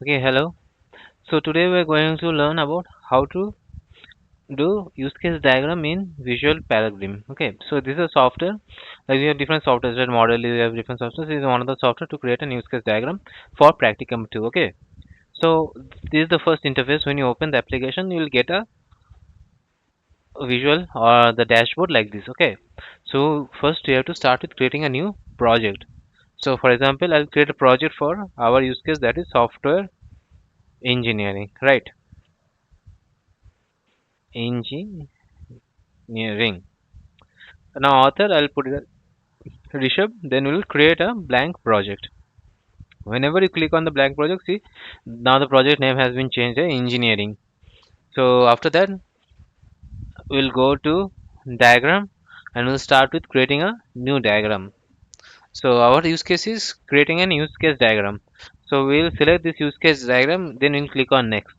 Okay, hello. So today we're going to learn about how to do use case diagram in Visual Paradigm. Okay, so this is a software. Like we have different softwares, right? Modelio, we have different softwares. This is one of the software to create a use case diagram for Practicum 2. Okay, so this is the first interface. When you open the application, you will get a visual or the dashboard like this. Okay, so first you have to start with creating a new project. So for example, I'll create a project for our use case, that is software engineering, right? Engineering. Now author, I'll put it Rishabh, then we'll create a blank project. Whenever you click on the blank project, see now the project name has been changed to engineering. So after that, we'll go to diagram and we'll start with creating a new diagram. So our use case is creating an use case diagram. So we'll select this use case diagram, then we'll click on next.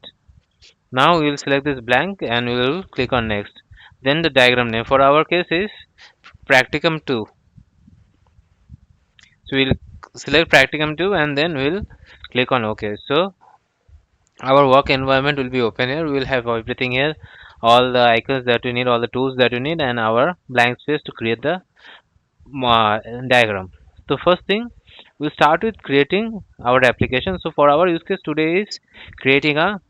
Now we'll select this blank and we'll click on next. Then the diagram name for our case is practicum 2. So we'll select practicum 2 and then we'll click on OK. So our work environment will be open here. We will have everything here, all the icons that we need, all the tools that we need, and our blank space to create the diagram. So first thing, we'll start with creating our application. So for our use case today is creating a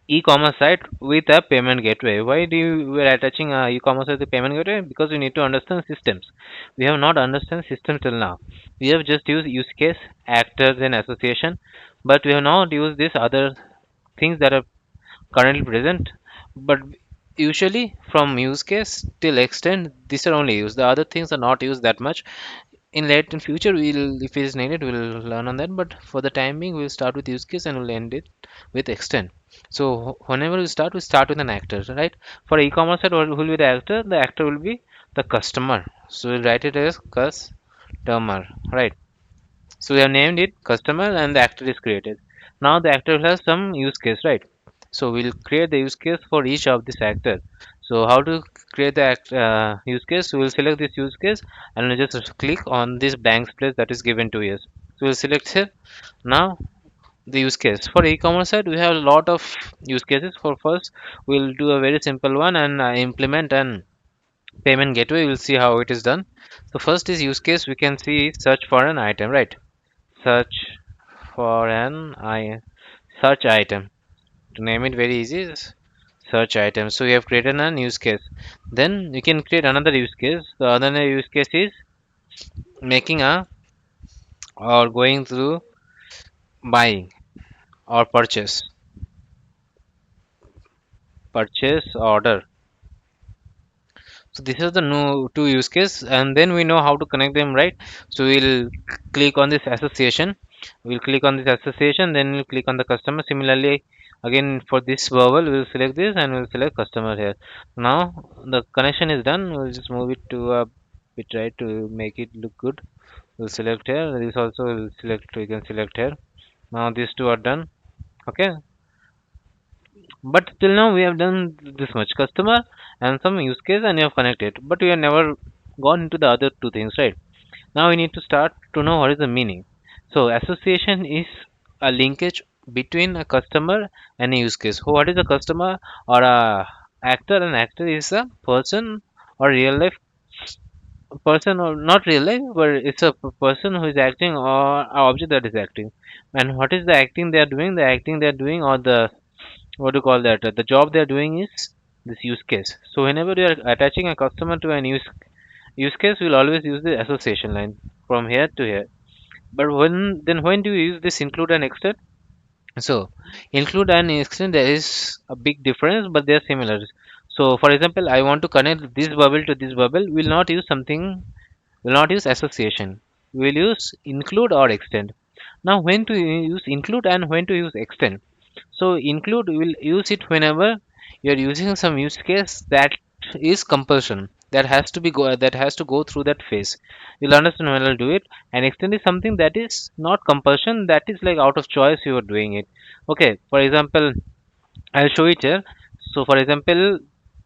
e-commerce site with a payment gateway. Why do you we are attaching a e-commerce with a payment gateway? Because we need to understand systems. We have not understand system till now. We have just used use case, actors, and association, but we have not used these other things that are currently present. But usually from use case till extent, these are only used. The other things are not used that much. In future, we'll if it is needed, we'll learn on that. But for the time being, we'll start with use case and we'll end it with extend. So whenever we start with an actor, right? For e-commerce site, what will be the actor? The actor will be the customer. So we'll write it as customer, right? So we have named it customer and the actor is created. Now the actor has some use case, right? So we'll create the use case for each of this actor. So how to create the use case? We'll select this use case and we'll just click on this blank space that is given to us. So we'll select here. Now the use case for e-commerce side, we have a lot of use cases. For first, we'll do a very simple one and implement an payment gateway. We'll see how it is done. So first is use case. We can see search for an item, right? Search for an search item. To name it very easy, is search item. So we have created an use case. Then you can create another use case. The other use case is making a or going through buying or purchase order. So this is the new two use case, and then we know how to connect them, right? So we'll click on this association. We'll click on this association, then we'll click on the customer. Similarly, again for this bubble, we'll select this and we'll select customer here. Now the connection is done. We'll just move it to a bit right to make it look good. We'll select here. This also will select. We can select here. Now these two are done. Okay, but till now we have done this much customer and some use case and you have connected, but we have never gone into the other two things, right? Now we need to start to know what is the meaning. So association is a linkage between a customer and a use case. So what is a customer or a actor? An actor is a person or real life person, or not real life, but it's a person who is acting or a object that is acting. And what is the acting they are doing? The acting they are doing, or the what do you call that, the job they're doing is this use case. So whenever you are attaching a customer to an use case, we'll always use the association line from here to here. But when do you use this include and extend? So include and extend, there is a big difference, but they are similar. So for example, I want to connect this bubble to this bubble, will not use something, will not use association, we will use include or extend. Now when to use include and when to use extend? So include, we will use it whenever you're using some use case that is compulsion, that has to go through that phase. You'll understand when I'll do it. And extend is something that is not compulsion, that is like out of choice you are doing it. Okay, for example, I'll show it here. So for example,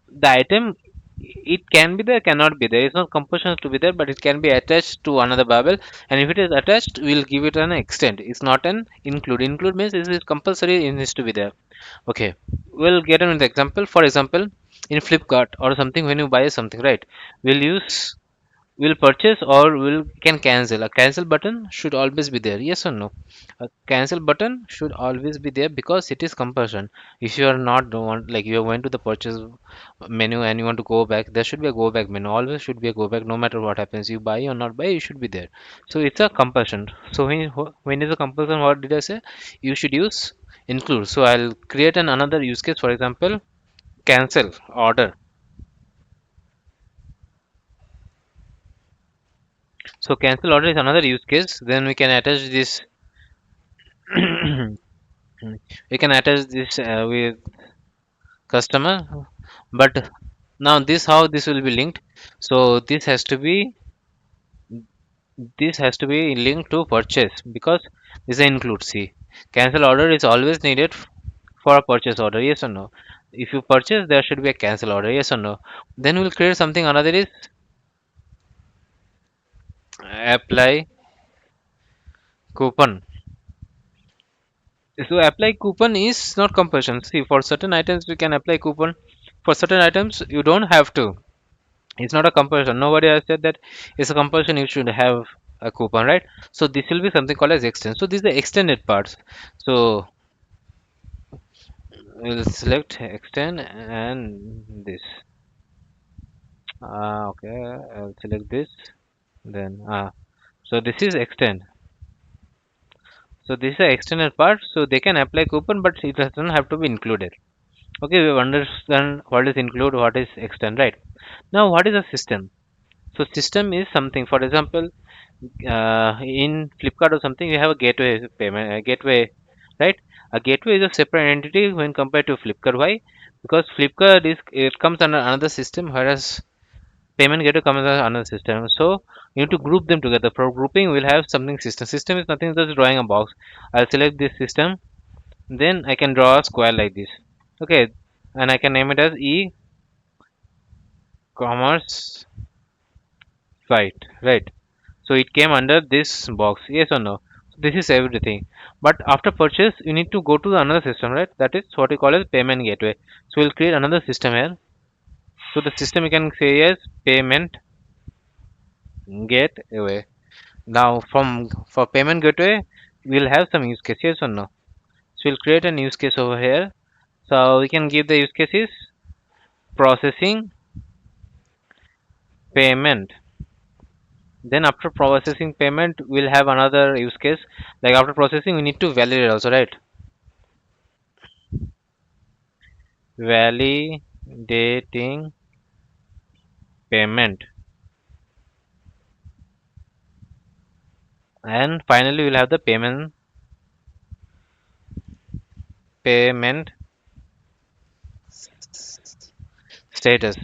the item, It can be there, cannot be there. It's not compulsion to be there, but it can be attached to another bubble. And if it is attached, we'll give it an extend. It's not an include. Include means it is compulsory. It needs to be there. Okay, we'll get an example. For example, in Flipkart or something, when you buy something, right? We'll use will purchase or will can cancel. A cancel button should always be there. Yes or no? A cancel button should always be there because it is compulsion. If you are not don't want like you went to the purchase menu and you want to go back, there should be a go back menu. Always should be a go back. No matter what happens, you buy or not buy, you should be there. So it's a compulsion. So when is a compulsion? What did I say? You should use include. So I'll create an another use case. For example, cancel order. So cancel order is another use case. Then we can attach this we can attach this with customer, but now this how this will be linked. So this has to be linked to purchase because this include. See, cancel order is always needed for a purchase order. Yes or no? If you purchase, there should be a cancel order. Yes or no? Then we'll create something. Another is apply coupon. So apply coupon is not compulsion. See, for certain items we can apply coupon. For certain items you don't have to. It's not a compulsion. Nobody has said that it's a compulsion. You should have a coupon, right? So this will be something called as extend. So these are the extended parts. So we'll select extend and this. Okay, I'll select this. Then so this is extend. So this is the extended part. So they can apply coupon, but it doesn't have to be included. Okay, we understand what is include, what is extend, right? Now, what is a system? So system is something. For example, in Flipkart or something, you have a gateway payment, a gateway, right? A gateway is a separate entity when compared to Flipkart. Why? Because Flipkart is it comes under another system, whereas payment gateway comes under another system. So you need to group them together. For grouping, we'll have something system. System is nothing just drawing a box. I'll select this system, then I can draw a square like this. Okay, and I can name it as e-commerce site, right? So it came under this box, yes or no? This is everything. But after purchase, you need to go to another system, right? That is what we call as payment gateway. So we'll create another system here. So the system you can say is payment gateway. Now from for payment gateway, we'll have some use case, yes or no? So we'll create a use case over here. So we can give the use cases processing payment. Then after processing payment, we'll have another use case. Like after processing, we need to validate also, right? Validating payment. And finally, we'll have the payment status.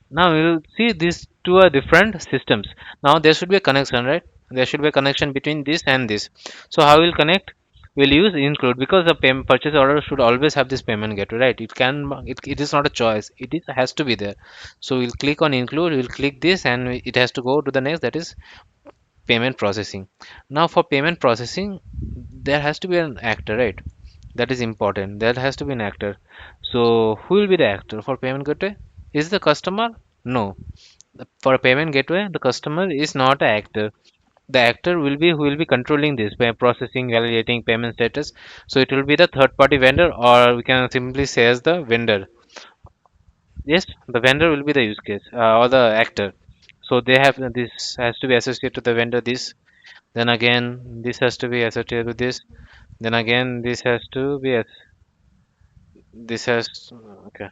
Now we will see these two are different systems. Now there should be a connection, right? There should be a connection between this and this. So how we'll connect? We'll use include because the purchase order should always have this payment gateway, right? It is not a choice. It is has to be there. So we'll click on include. We'll click this and it has to go to the next. That is payment processing. Now for payment processing, there has to be an actor, right? That is important. There has to be an actor. So who will be the actor for payment gateway? Is the customer? No. For a payment gateway, the customer is not an actor. The actor will be who will be controlling this by processing, validating payment status. So it will be the third party vendor, or we can simply say as the vendor. Yes, the vendor will be the use case or the actor. So they have this has to be associated to the vendor. This then again this has to be associated with this. Then again this has to be this has okay.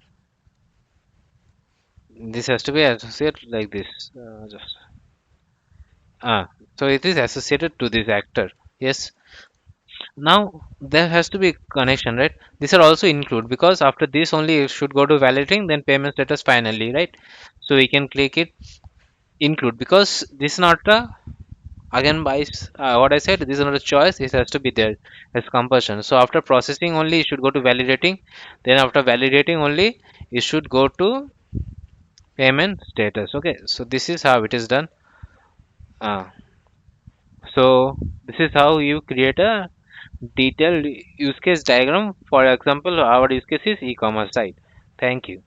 This has to be associated like this. Just so it is associated to this actor. Yes. Now there has to be connection, right? These are also include because after this only it should go to validating, then payment status finally, right? So we can click it include because this is not a again by what I said. This is not a choice. It has to be there as compulsion. So after processing only it should go to validating. Then after validating only it should go to payment status. Okay, so this is how it is done. uh, so this is how you create a detailed use case diagram. For example, our use case is e-commerce site. Thank you.